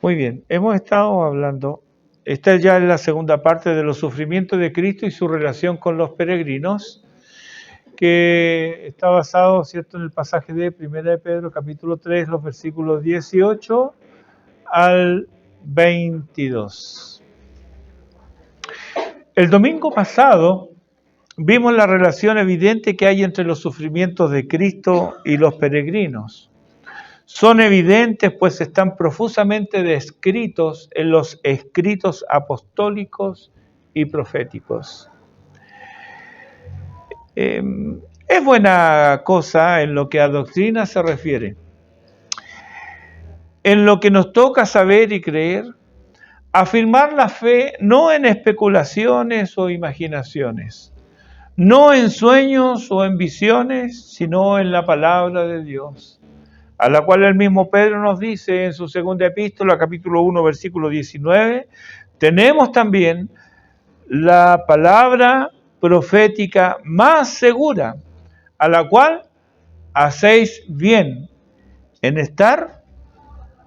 Muy bien, hemos estado hablando, esta ya es la segunda parte de los sufrimientos de Cristo y su relación con los peregrinos, que está basado, ¿cierto?, en el pasaje de Primera de Pedro, capítulo 3, los versículos 18 al 22. El domingo pasado vimos la relación evidente que hay entre los sufrimientos de Cristo y los peregrinos. Son evidentes, pues están profusamente descritos en los escritos apostólicos y proféticos. Es buena cosa en lo que a doctrina se refiere. En lo que nos toca saber y creer, afirmar la fe no en especulaciones o imaginaciones, no en sueños o en visiones, sino en la palabra de Dios, a la cual el mismo Pedro nos dice en su segunda epístola, capítulo 1, versículo 19, tenemos también la palabra profética más segura, a la cual hacéis bien en estar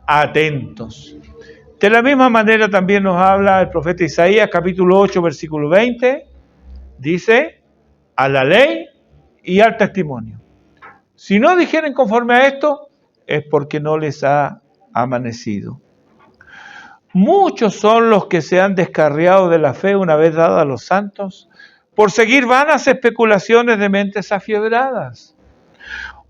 atentos. De la misma manera también nos habla el profeta Isaías, capítulo 8, versículo 20, dice, a la ley y al testimonio. Si no dijeren conforme a esto, es porque no les ha amanecido. Muchos son los que se han descarriado de la fe una vez dada a los santos, por seguir vanas especulaciones de mentes afiebradas.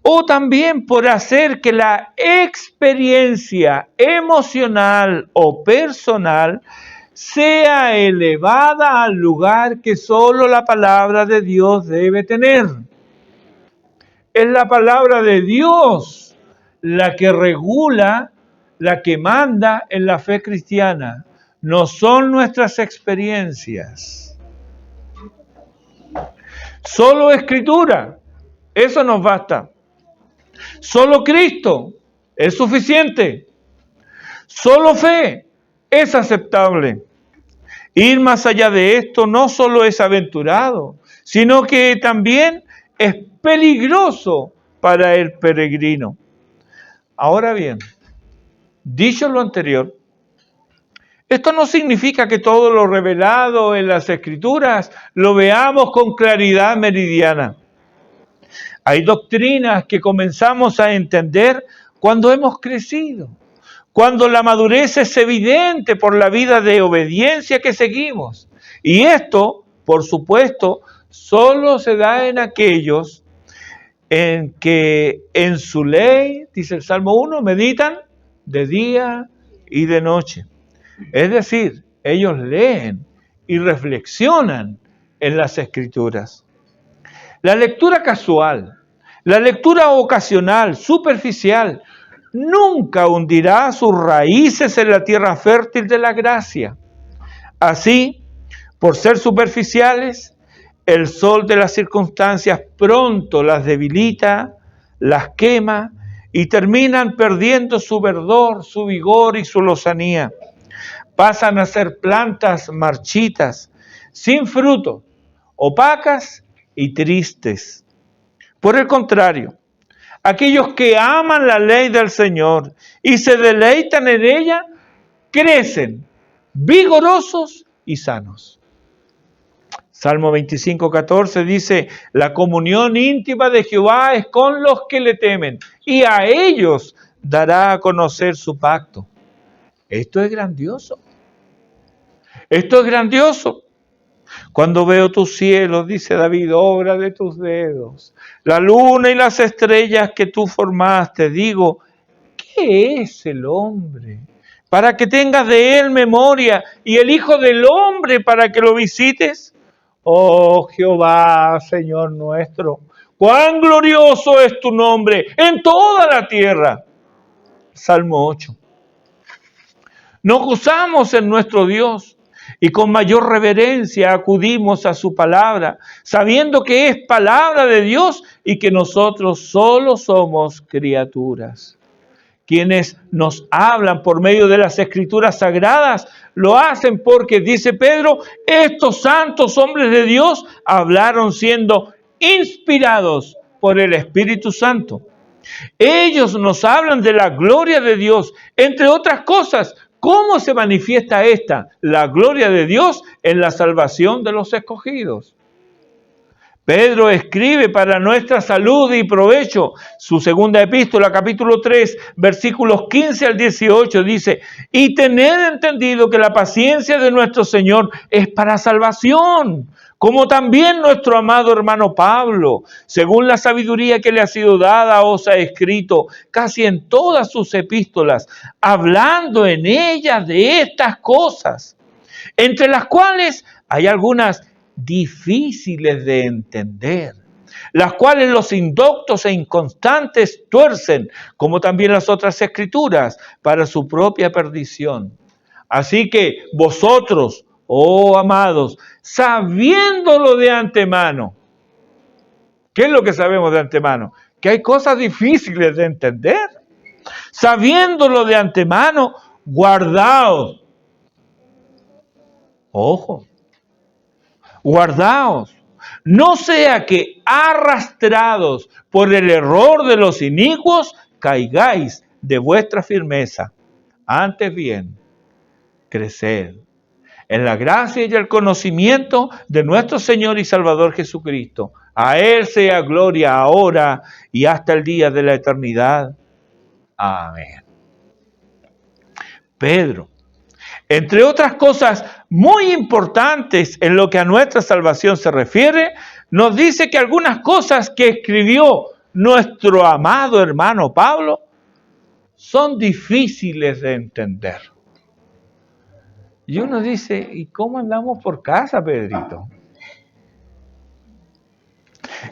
O también por hacer que la experiencia emocional o personal sea elevada al lugar que solo la palabra de Dios debe tener. Es la palabra de Dios la que regula, la que manda en la fe cristiana. No son nuestras experiencias. Solo Escritura, eso nos basta. Solo Cristo es suficiente. Solo fe es aceptable. Ir más allá de esto no solo es aventurado, sino que también es peligroso para el peregrino. Ahora bien, dicho lo anterior, esto no significa que todo lo revelado en las Escrituras lo veamos con claridad meridiana. Hay doctrinas que comenzamos a entender cuando hemos crecido, cuando la madurez es evidente por la vida de obediencia que seguimos. Y esto, por supuesto, solo se da en aquellos en que en su ley, dice el Salmo 1, meditan de día y de noche. Es decir, ellos leen y reflexionan en las Escrituras. La lectura casual, la lectura ocasional, superficial, nunca hundirá sus raíces en la tierra fértil de la gracia. Así, por ser superficiales, el sol de las circunstancias pronto las debilita, las quema y terminan perdiendo su verdor, su vigor y su lozanía. Pasan a ser plantas marchitas, sin fruto, opacas y tristes. Por el contrario, aquellos que aman la ley del Señor y se deleitan en ella, crecen vigorosos y sanos. Salmo 25:14 dice, la comunión íntima de Jehová es con los que le temen, y a ellos dará a conocer su pacto. Esto es grandioso. Esto es grandioso. Cuando veo tus cielos, dice David, obra de tus dedos, la luna y las estrellas que tú formaste, digo, ¿qué es el hombre? Para que tengas de él memoria, y el Hijo del Hombre para que lo visites. Oh Jehová, Señor nuestro, cuán glorioso es tu nombre en toda la tierra. Salmo 8. Nos gozamos en nuestro Dios y con mayor reverencia acudimos a su palabra, sabiendo que es palabra de Dios y que nosotros solo somos criaturas. Quienes nos hablan por medio de las Escrituras sagradas, lo hacen porque, dice Pedro, estos santos hombres de Dios hablaron siendo inspirados por el Espíritu Santo. Ellos nos hablan de la gloria de Dios, entre otras cosas, ¿Cómo se manifiesta esta? La gloria de Dios en la salvación de los escogidos. Pedro escribe para nuestra salud y provecho. Su segunda epístola, capítulo 3, versículos 15 al 18, dice: y tened entendido que la paciencia de nuestro Señor es para salvación, como también nuestro amado hermano Pablo, según la sabiduría que le ha sido dada, os ha escrito casi en todas sus epístolas, hablando en ellas de estas cosas, entre las cuales hay algunas difíciles de entender, las cuales los indoctos e inconstantes tuercen, como también las otras escrituras, para su propia perdición. Así que vosotros, oh amados, sabiéndolo de antemano, ¿qué es lo que sabemos de antemano? Que hay cosas difíciles de entender. Sabiéndolo de antemano, guardaos. Ojo. Guardaos, no sea que arrastrados por el error de los inicuos, caigáis de vuestra firmeza. Antes bien, creced en la gracia y el conocimiento de nuestro Señor y Salvador Jesucristo. A Él sea gloria ahora y hasta el día de la eternidad. Amén. Pedro, entre otras cosas muy importantes en lo que a nuestra salvación se refiere, nos dice que algunas cosas que escribió nuestro amado hermano Pablo son difíciles de entender. Y uno dice, ¿y cómo andamos por casa, Pedrito?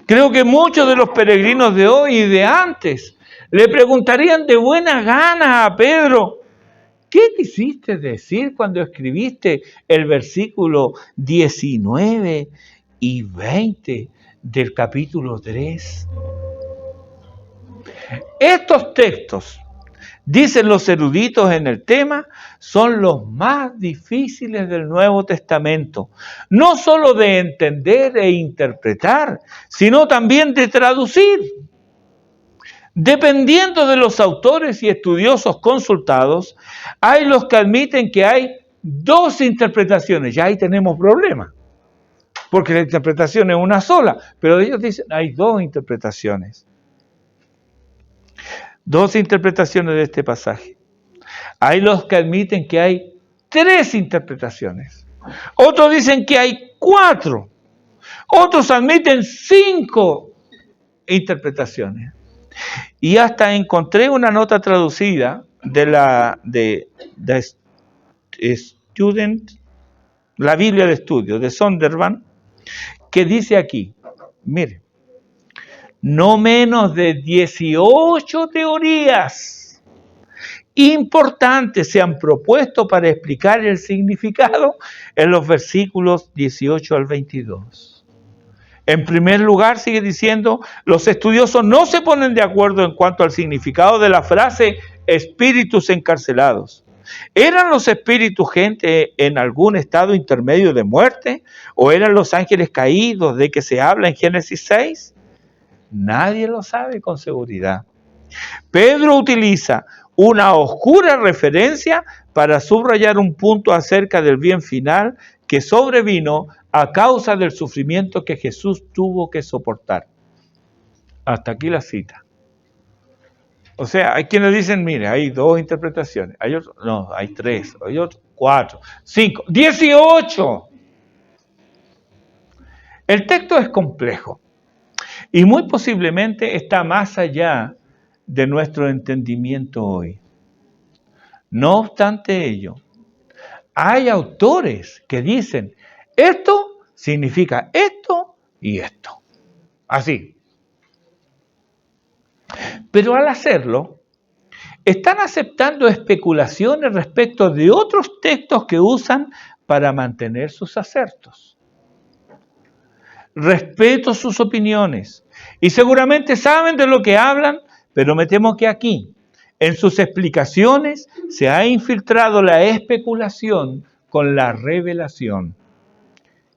Creo que muchos de los peregrinos de hoy y de antes le preguntarían de buena gana a Pedro: ¿qué quisiste decir cuando escribiste el versículo 19 y 20 del capítulo 3? Estos textos, dicen los eruditos en el tema, son los más difíciles del Nuevo Testamento, no solo de entender e interpretar, sino también de traducir. Dependiendo de los autores y estudiosos consultados, hay los que admiten que hay dos interpretaciones. Ya ahí tenemos problemas, porque la interpretación es una sola, pero ellos dicen hay dos interpretaciones. Dos interpretaciones de este pasaje. Hay los que admiten que hay tres interpretaciones. Otros dicen que hay cuatro. Otros admiten 5 interpretaciones. Y hasta encontré una nota traducida de la Student, la Biblia de Estudio de Zondervan, que dice aquí, mire, no menos de 18 teorías importantes se han propuesto para explicar el significado en los versículos 18 al 22. En primer lugar, sigue diciendo, los estudiosos no se ponen de acuerdo en cuanto al significado de la frase espíritus encarcelados. ¿Eran los espíritus gente en algún estado intermedio de muerte? ¿O eran los ángeles caídos de que se habla en Génesis 6? Nadie lo sabe con seguridad. Pedro utiliza una oscura referencia para subrayar un punto acerca del bien final que sobrevino a causa del sufrimiento que Jesús tuvo que soportar. Hasta aquí la cita. O sea, hay quienes dicen, mire, hay 2 interpretaciones. Hay otros, no, hay 3, hay otros 4, 5, 18. El texto es complejo y muy posiblemente está más allá de nuestro entendimiento hoy. No obstante ello, hay autores que dicen, esto significa esto y esto. Así. Pero al hacerlo, están aceptando especulaciones respecto de otros textos que usan para mantener sus acertos. Respeto sus opiniones y seguramente saben de lo que hablan, pero me temo que aquí, en sus explicaciones, se ha infiltrado la especulación con la revelación.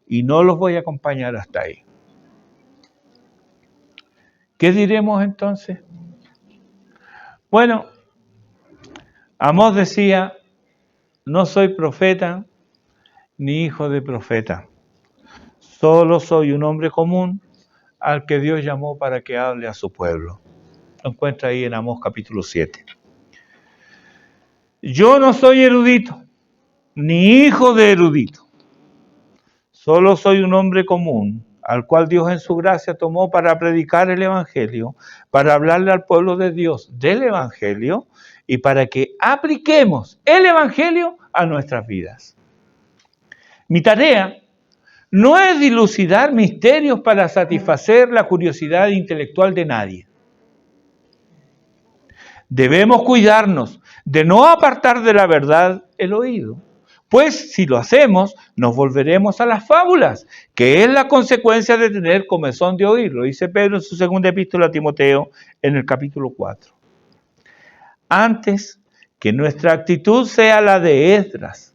Y no los voy a acompañar hasta ahí. ¿Qué diremos entonces? Bueno, Amós decía, no soy profeta ni hijo de profeta. Solo soy un hombre común al que Dios llamó para que hable a su pueblo. Lo encuentra ahí en Amós capítulo 7. Yo no soy erudito, ni hijo de erudito. Solo soy un hombre común, al cual Dios en su gracia tomó para predicar el Evangelio, para hablarle al pueblo de Dios del Evangelio y para que apliquemos el Evangelio a nuestras vidas. Mi tarea no es dilucidar misterios para satisfacer la curiosidad intelectual de nadie. Debemos cuidarnos de no apartar de la verdad el oído, pues si lo hacemos, nos volveremos a las fábulas, que es la consecuencia de tener comezón de oír. Lo dice Pedro en su segunda epístola a Timoteo, en el capítulo 4. Antes, que nuestra actitud sea la de Esdras,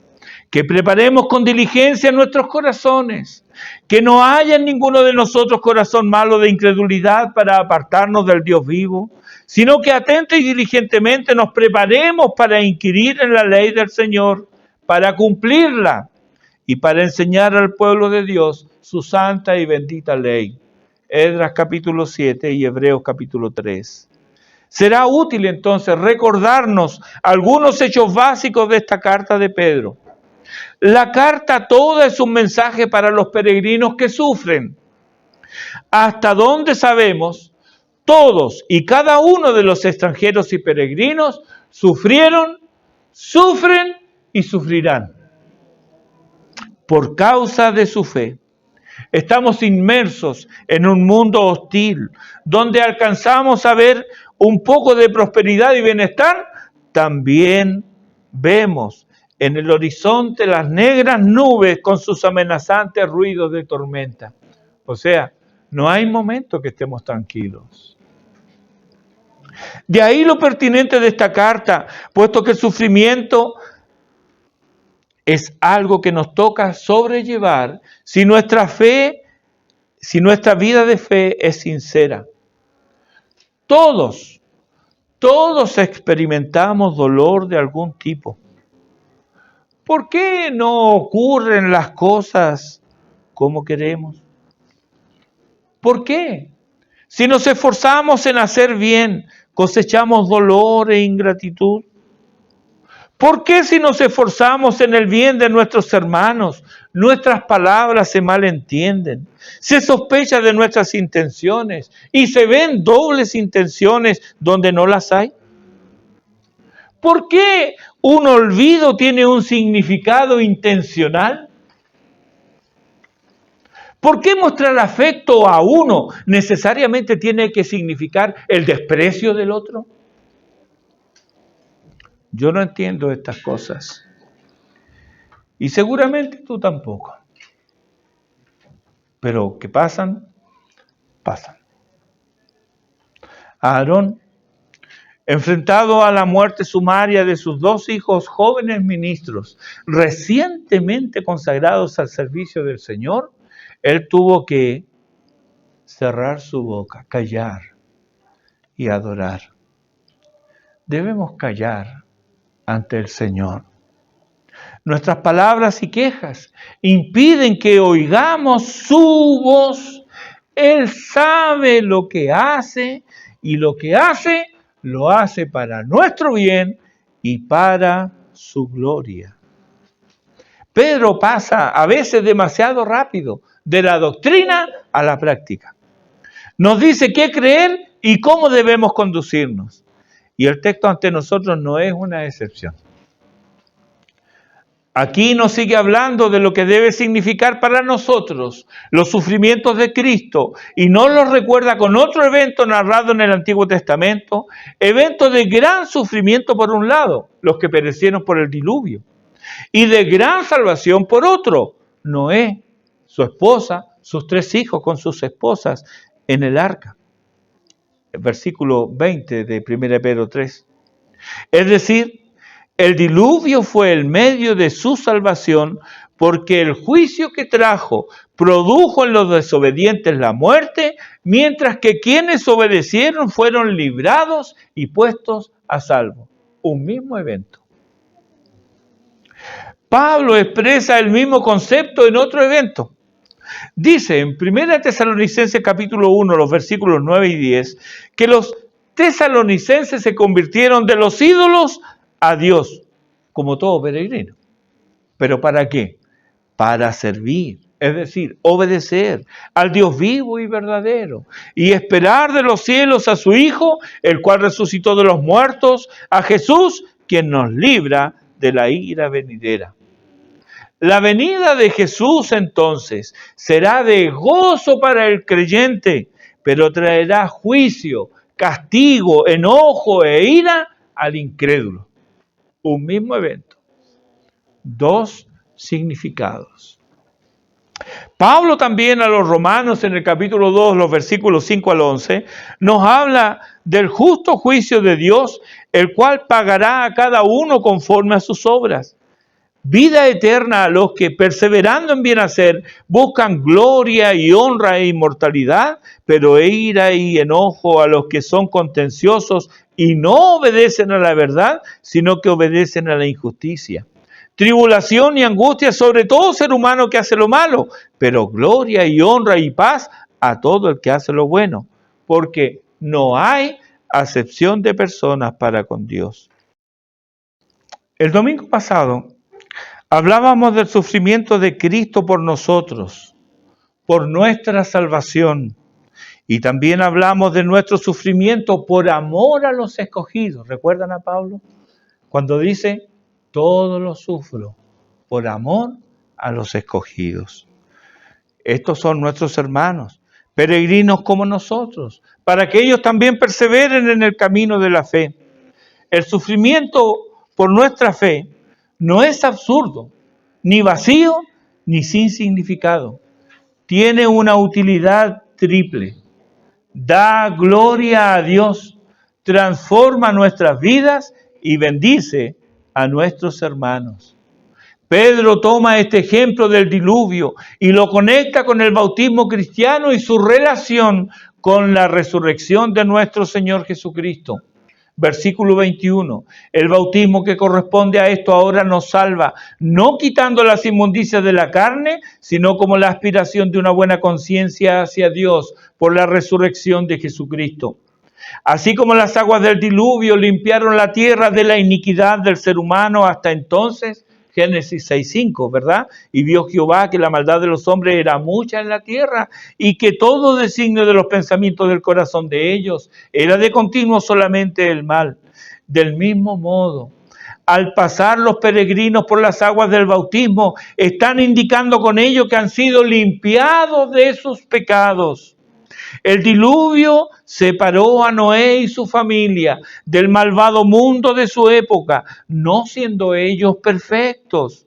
que preparemos con diligencia nuestros corazones, que no haya en ninguno de nosotros corazón malo de incredulidad para apartarnos del Dios vivo, sino que atenta y diligentemente nos preparemos para inquirir en la ley del Señor, para cumplirla y para enseñar al pueblo de Dios su santa y bendita ley. Esdras capítulo 7 y Hebreos capítulo 3. Será útil entonces recordarnos algunos hechos básicos de esta carta de Pedro. La carta toda es un mensaje para los peregrinos que sufren. Hasta donde sabemos, todos y cada uno de los extranjeros y peregrinos sufrieron, sufren y sufrirán por causa de su fe. Estamos inmersos en un mundo hostil, donde alcanzamos a ver un poco de prosperidad y bienestar. También vemos en el horizonte las negras nubes con sus amenazantes ruidos de tormenta. O sea, no hay momento que estemos tranquilos. De ahí lo pertinente de esta carta, puesto que el sufrimiento es algo que nos toca sobrellevar si nuestra vida de fe es sincera. Todos experimentamos dolor de algún tipo. ¿Por qué no ocurren las cosas como queremos? ¿Por qué? Si nos esforzamos en hacer bien, cosechamos dolor e ingratitud. ¿Por qué si nos esforzamos en el bien de nuestros hermanos, nuestras palabras se malentienden? Se sospecha de nuestras intenciones y se ven dobles intenciones donde no las hay. ¿Por qué un olvido tiene un significado intencional? ¿Por qué mostrar afecto a uno necesariamente tiene que significar el desprecio del otro? Yo no entiendo estas cosas. Y seguramente tú tampoco. Pero que pasan, pasan. Aarón, enfrentado a la muerte sumaria de sus dos hijos jóvenes ministros, recientemente consagrados al servicio del Señor, él tuvo que cerrar su boca, callar y adorar. Debemos callar ante el Señor. Nuestras palabras y quejas impiden que oigamos su voz. Él sabe lo que hace y lo que hace, lo hace para nuestro bien y para su gloria. Pedro pasa a veces demasiado rápido de la doctrina a la práctica. Nos dice qué creer y cómo debemos conducirnos. Y el texto ante nosotros no es una excepción. Aquí nos sigue hablando de lo que debe significar para nosotros los sufrimientos de Cristo y nos los recuerda con otro evento narrado en el Antiguo Testamento, evento de gran sufrimiento por un lado, los que perecieron por el diluvio, y de gran salvación por otro, Noé, su esposa, sus 3 hijos con sus esposas en el arca. El versículo 20 de 1 Pedro 3. Es decir, el diluvio fue el medio de su salvación porque el juicio que trajo produjo en los desobedientes la muerte, mientras que quienes obedecieron fueron librados y puestos a salvo. Un mismo evento. Pablo expresa el mismo concepto en otro evento. Dice en 1 Tesalonicenses capítulo 1, los versículos 9 y 10, que los tesalonicenses se convirtieron de los ídolos a Dios, como todo peregrino. ¿Pero para qué? Para servir, es decir, obedecer al Dios vivo y verdadero, y esperar de los cielos a su Hijo, el cual resucitó de los muertos, a Jesús, quien nos libra de la ira venidera. La venida de Jesús entonces será de gozo para el creyente, pero traerá juicio, castigo, enojo e ira al incrédulo. Un mismo evento, dos significados. Pablo también a los romanos en el capítulo 2, los versículos 5 al 11, nos habla del justo juicio de Dios, el cual pagará a cada uno conforme a sus obras. Vida eterna a los que, perseverando en bien hacer, buscan gloria y honra e inmortalidad, pero ira y enojo a los que son contenciosos y no obedecen a la verdad, sino que obedecen a la injusticia. Tribulación y angustia sobre todo ser humano que hace lo malo, pero gloria y honra y paz a todo el que hace lo bueno, porque no hay acepción de personas para con Dios. El domingo pasado hablábamos del sufrimiento de Cristo por nosotros, por nuestra salvación. Y también hablamos de nuestro sufrimiento por amor a los escogidos. ¿Recuerdan a Pablo? Cuando dice, todo lo sufro por amor a los escogidos. Estos son nuestros hermanos, peregrinos como nosotros, para que ellos también perseveren en el camino de la fe. El sufrimiento por nuestra fe no es absurdo, ni vacío, ni sin significado. Tiene una utilidad triple. Da gloria a Dios, transforma nuestras vidas y bendice a nuestros hermanos. Pedro toma este ejemplo del diluvio y lo conecta con el bautismo cristiano y su relación con la resurrección de nuestro Señor Jesucristo. Versículo 21, el bautismo que corresponde a esto ahora nos salva, no quitando las inmundicias de la carne, sino como la aspiración de una buena conciencia hacia Dios por la resurrección de Jesucristo. Así como las aguas del diluvio limpiaron la tierra de la iniquidad del ser humano hasta entonces, Génesis 6:5, ¿verdad? Y vio Jehová que la maldad de los hombres era mucha en la tierra y que todo designio de los pensamientos del corazón de ellos era de continuo solamente el mal. Del mismo modo, al pasar los peregrinos por las aguas del bautismo, están indicando con ello que han sido limpiados de sus pecados. El diluvio separó a Noé y su familia del malvado mundo de su época, no siendo ellos perfectos.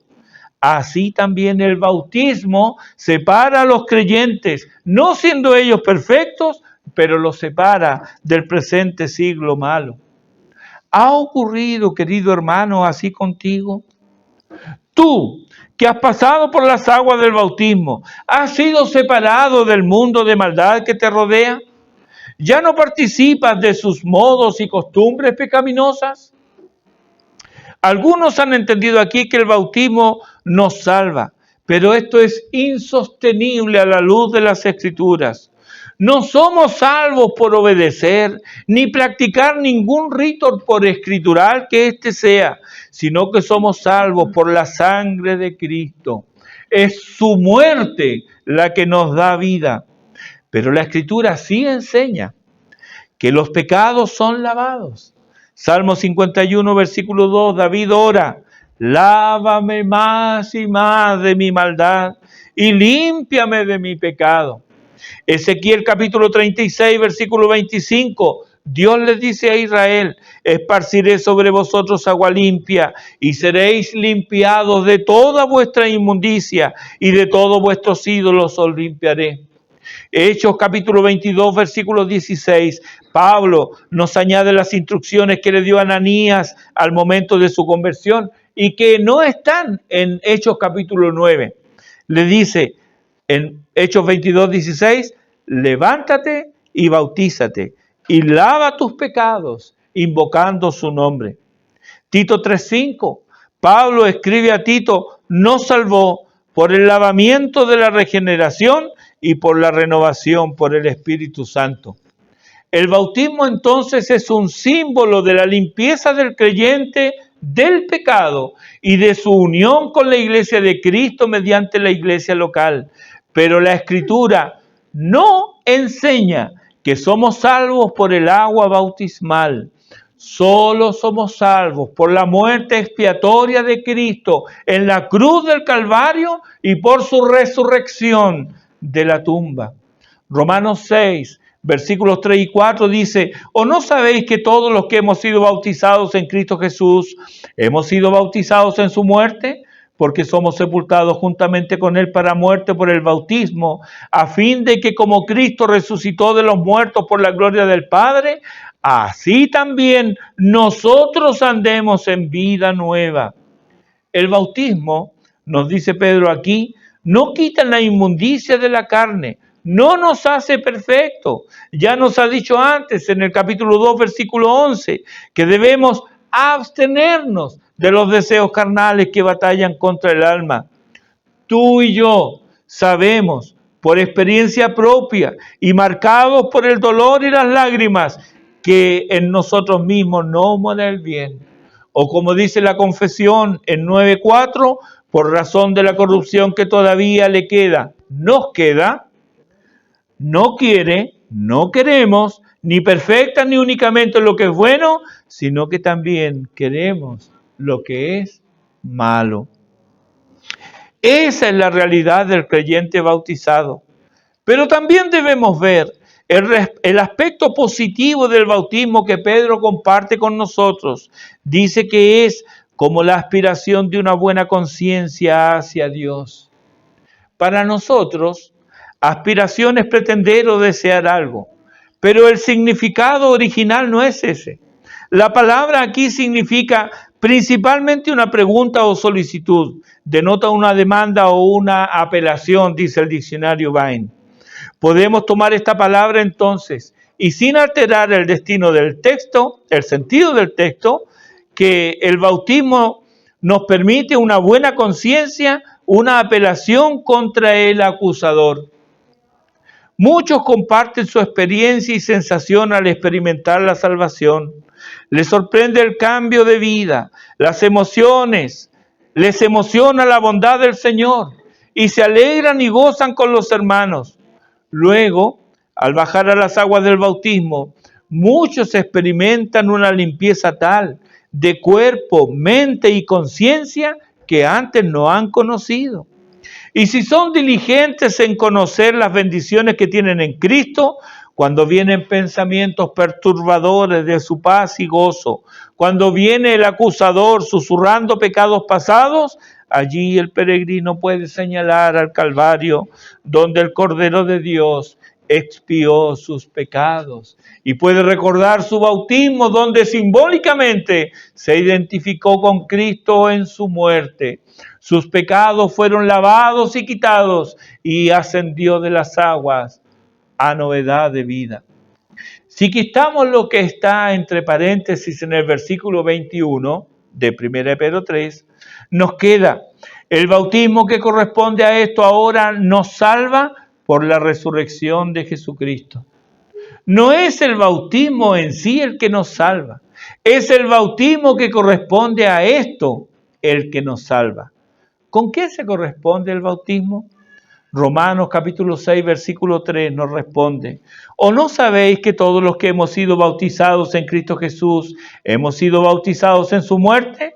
Así también el bautismo separa a los creyentes, no siendo ellos perfectos, pero los separa del presente siglo malo. ¿Ha ocurrido, querido hermano, así contigo? Tú, que has pasado por las aguas del bautismo, ¿has sido separado del mundo de maldad que te rodea? ¿Ya no participas de sus modos y costumbres pecaminosas? Algunos han entendido aquí que el bautismo nos salva, pero esto es insostenible a la luz de las Escrituras. No somos salvos por obedecer, ni practicar ningún rito por escritural que éste sea, sino que somos salvos por la sangre de Cristo. Es su muerte la que nos da vida. Pero la Escritura sí enseña que los pecados son lavados. Salmo 51, versículo 2, David ora, lávame más y más de mi maldad y límpiame de mi pecado. Ezequiel capítulo 36, versículo 25, Dios les dice a Israel, esparciré sobre vosotros agua limpia y seréis limpiados de toda vuestra inmundicia y de todos vuestros ídolos os limpiaré. Hechos capítulo 22, versículo 16, Pablo nos añade las instrucciones que le dio a Ananías al momento de su conversión y que no están en Hechos capítulo 9. Le dice en Hechos 22, 16, levántate y bautízate y lava tus pecados invocando su nombre. Tito 3:5, Pablo escribe a Tito, nos salvó por el lavamiento de la regeneración y por la renovación por el Espíritu Santo. El bautismo entonces es un símbolo de la limpieza del creyente del pecado y de su unión con la iglesia de Cristo mediante la iglesia local. Pero la Escritura no enseña que somos salvos por el agua bautismal. Solo somos salvos por la muerte expiatoria de Cristo en la cruz del Calvario y por su resurrección de la tumba. Romanos 6, versículos 3 y 4 dice: ¿O no sabéis que todos los que hemos sido bautizados en Cristo Jesús, hemos sido bautizados en su muerte? Porque somos sepultados juntamente con Él para muerte por el bautismo, a fin de que como Cristo resucitó de los muertos por la gloria del Padre, así también nosotros andemos en vida nueva. El bautismo, nos dice Pedro aquí, no quita la inmundicia de la carne, no nos hace perfectos. Ya nos ha dicho antes en el capítulo 2, versículo 11, que debemos abstenernos de los deseos carnales que batallan contra el alma. Tú y yo sabemos por experiencia propia y marcados por el dolor y las lágrimas que en nosotros mismos no mora el bien. O como dice la confesión en 9:4, por razón de la corrupción que todavía le queda, nos queda, no quiere, no queremos, ni perfecta ni únicamente lo que es bueno, sino que también queremos lo que es malo. Esa es la realidad del creyente bautizado. Pero también debemos ver el aspecto positivo del bautismo que Pedro comparte con nosotros. Dice que es como la aspiración de una buena conciencia hacia Dios. Para nosotros, aspiración es pretender o desear algo, pero el significado original no es ese. La palabra aquí significa principalmente una pregunta o solicitud, denota una demanda o una apelación, dice el diccionario Vine. Podemos tomar esta palabra entonces y sin alterar el destino del texto, el sentido del texto, que el bautismo nos permite una buena conciencia, una apelación contra el acusador. Muchos comparten su experiencia y sensación al experimentar la salvación. Les sorprende el cambio de vida, las emociones, les emociona la bondad del Señor y se alegran y gozan con los hermanos. Luego, al bajar a las aguas del bautismo, muchos experimentan una limpieza tal de cuerpo, mente y conciencia que antes no han conocido. Y si son diligentes en conocer las bendiciones que tienen en Cristo, cuando vienen pensamientos perturbadores de su paz y gozo, cuando viene el acusador susurrando pecados pasados, allí el peregrino puede señalar al Calvario, donde el Cordero de Dios expió sus pecados, y puede recordar su bautismo, donde simbólicamente se identificó con Cristo en su muerte. Sus pecados fueron lavados y quitados, y ascendió de las aguas a novedad de vida. Si quitamos lo que está entre paréntesis en el versículo 21 de 1 Pedro 3, nos queda el bautismo que corresponde a esto ahora nos salva por la resurrección de Jesucristo. No es el bautismo en sí el que nos salva, es el bautismo que corresponde a esto el que nos salva. ¿Con qué se corresponde el bautismo? Romanos capítulo 6, versículo 3 nos responde: ¿O no sabéis que todos los que hemos sido bautizados en Cristo Jesús, hemos sido bautizados en su muerte?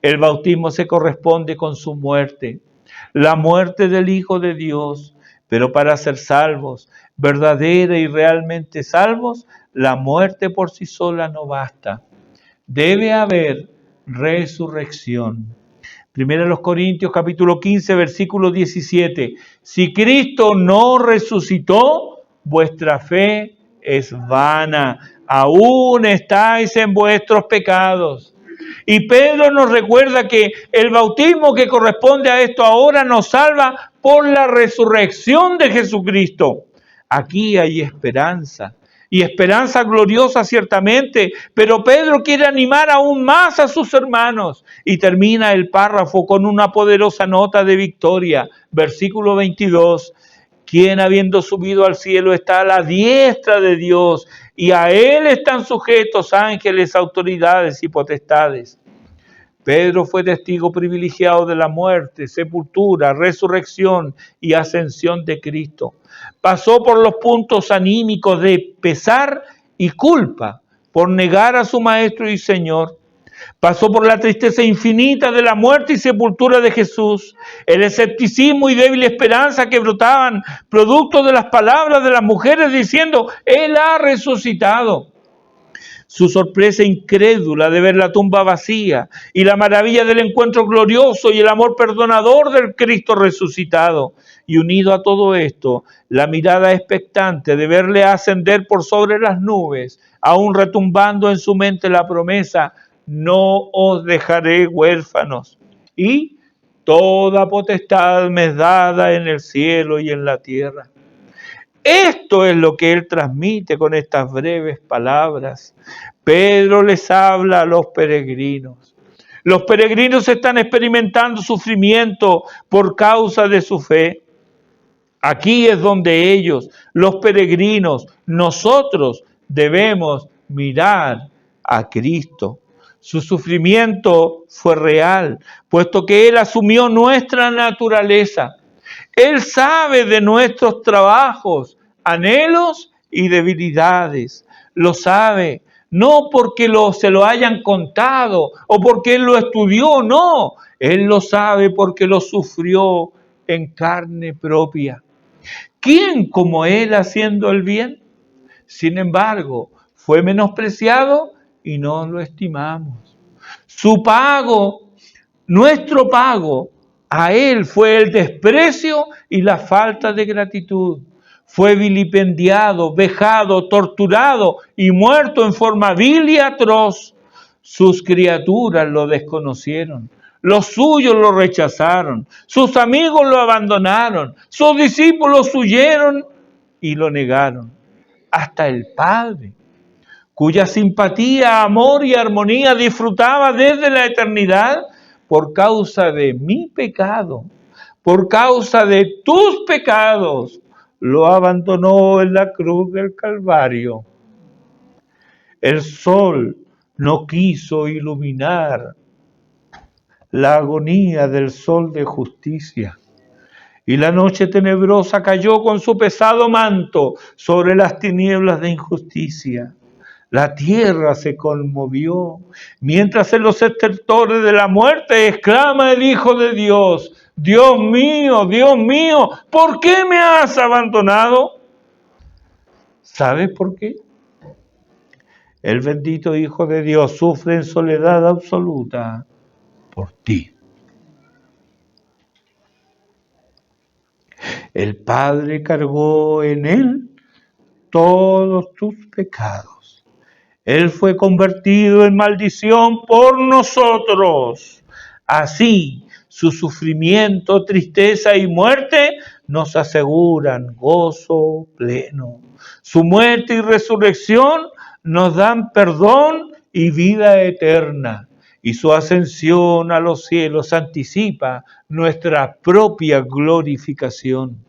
El bautismo se corresponde con su muerte, la muerte del Hijo de Dios. Pero para ser salvos, verdadera y realmente salvos, la muerte por sí sola no basta. Debe haber resurrección. 1 Corintios capítulo 15, versículo 17. Si Cristo no resucitó, vuestra fe es vana, aún estáis en vuestros pecados. Y Pedro nos recuerda que el bautismo que corresponde a esto ahora nos salva por la resurrección de Jesucristo. Aquí hay esperanza y esperanza gloriosa ciertamente, pero Pedro quiere animar aún más a sus hermanos y termina el párrafo con una poderosa nota de victoria. Versículo 22, quien habiendo subido al cielo está a la diestra de Dios y a él están sujetos ángeles, autoridades y potestades. Pedro fue testigo privilegiado de la muerte, sepultura, resurrección y ascensión de Cristo. Pasó por los puntos anímicos de pesar y culpa por negar a su Maestro y Señor. Pasó por la tristeza infinita de la muerte y sepultura de Jesús, el escepticismo y débil esperanza que brotaban producto de las palabras de las mujeres diciendo, Él ha resucitado. Su sorpresa incrédula de ver la tumba vacía y la maravilla del encuentro glorioso y el amor perdonador del Cristo resucitado. Y unido a todo esto, la mirada expectante de verle ascender por sobre las nubes, aún retumbando en su mente la promesa, no os dejaré huérfanos. Y toda potestad me es dada en el cielo y en la tierra. Esto es lo que él transmite con estas breves palabras. Pedro les habla a los peregrinos. Los peregrinos están experimentando sufrimiento por causa de su fe. Aquí es donde ellos, los peregrinos, nosotros debemos mirar a Cristo. Su sufrimiento fue real, puesto que Él asumió nuestra naturaleza. Él sabe de nuestros trabajos, anhelos y debilidades. Lo sabe, no porque se lo hayan contado o porque Él lo estudió, no. Él lo sabe porque lo sufrió en carne propia. ¿Quién como Él haciendo el bien? Sin embargo, fue menospreciado y no lo estimamos. Su pago, nuestro pago, a Él fue el desprecio y la falta de gratitud. Fue vilipendiado, vejado, torturado y muerto en forma vil y atroz. Sus criaturas lo desconocieron. Los suyos lo rechazaron. Sus amigos lo abandonaron. Sus discípulos huyeron y lo negaron. Hasta el Padre, cuya simpatía, amor y armonía disfrutaba desde la eternidad, por causa de mi pecado, por causa de tus pecados, lo abandonó en la cruz del Calvario. El sol no quiso iluminar la agonía del sol de justicia, y la noche tenebrosa cayó con su pesado manto sobre las tinieblas de injusticia. La tierra se conmovió, mientras en los estertores de la muerte exclama el Hijo de Dios, Dios mío, ¿por qué me has abandonado? ¿Sabes por qué? El bendito Hijo de Dios sufre en soledad absoluta por ti. El Padre cargó en Él todos tus pecados. Él fue convertido en maldición por nosotros. Así, su sufrimiento, tristeza y muerte nos aseguran gozo pleno. Su muerte y resurrección nos dan perdón y vida eterna. Y su ascensión a los cielos anticipa nuestra propia glorificación.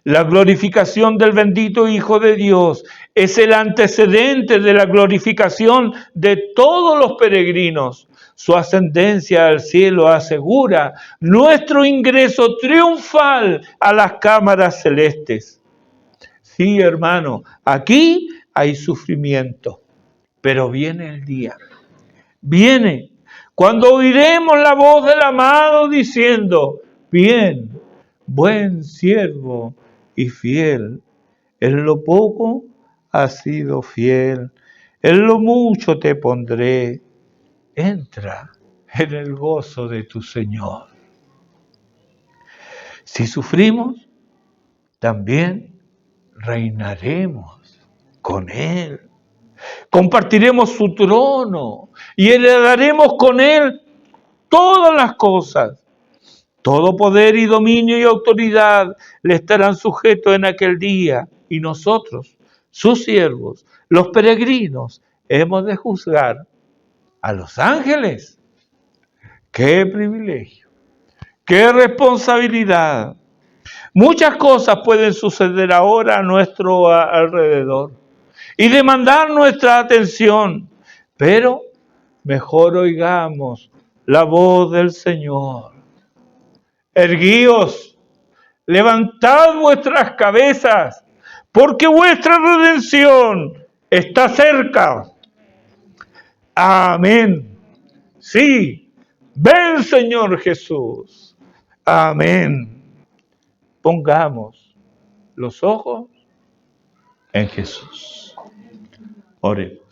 La glorificación del bendito Hijo de Dios es el antecedente de la glorificación de todos los peregrinos. Su ascendencia al cielo asegura nuestro ingreso triunfal a las cámaras celestes. Sí, hermano, aquí hay sufrimiento, pero viene el día. Viene cuando oiremos la voz del amado diciendo, bien, buen siervo y fiel, en lo poco has sido fiel, en lo mucho te pondré, entra en el gozo de tu Señor. Si sufrimos, también reinaremos con Él. Compartiremos su trono y heredaremos con Él todas las cosas. Todo poder y dominio y autoridad le estarán sujetos en aquel día y nosotros sus siervos, los peregrinos, hemos de juzgar a los ángeles. ¡Qué privilegio! ¡Qué responsabilidad! Muchas cosas pueden suceder ahora a nuestro alrededor y demandar nuestra atención, pero mejor oigamos la voz del Señor. Erguíos, levantad vuestras cabezas, porque vuestra redención está cerca. Amén. Sí, ven Señor Jesús. Amén. Pongamos los ojos en Jesús. Oremos.